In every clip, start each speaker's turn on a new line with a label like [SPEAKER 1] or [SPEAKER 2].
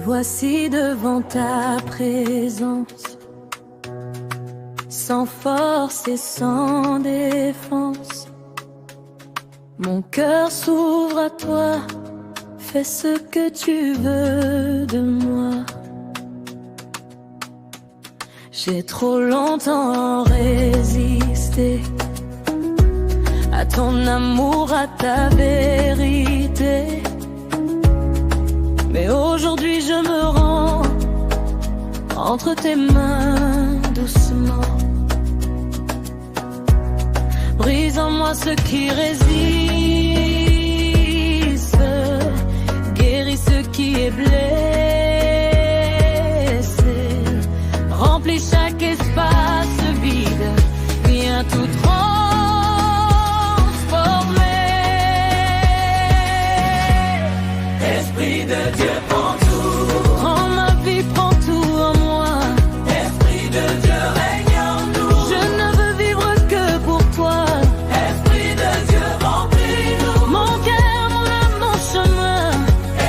[SPEAKER 1] voici devant ta présence, sans force et sans défense. Mon cœur s'ouvre à toi, fais ce que tu veux de moi. J'ai trop longtemps résisté à ton amour, à ta vérité. Mais aujourd'hui je me rends entre tes mains doucement. Brise en moi ce qui résiste, guéris ce qui est blessé, remplis chaque espace vide, viens tout transformer. Esprit de Dieu, prends tout. Prends ma vie, prends tout en moi. Esprit de Dieu, règne en nous. Je ne veux vivre que pour toi. Esprit de Dieu, remplis-nous. Mon cœur, mon âme, mon chemin.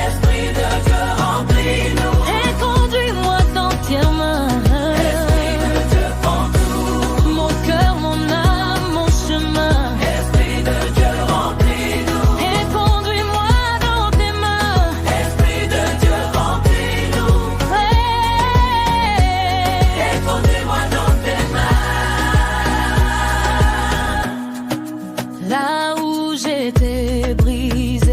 [SPEAKER 1] Esprit de Dieu, remplis-nous. Et conduis-moi dans tes mains. Esprit de Dieu, prends tout. Mon cœur, mon âme, mon chemin. Esprit de Dieu, remplis-nous. Et conduis-moi dans tes mains. Esprit de Dieu, remplis-nous. Et conduis-moi dans tes mains. Là où j'étais brisé,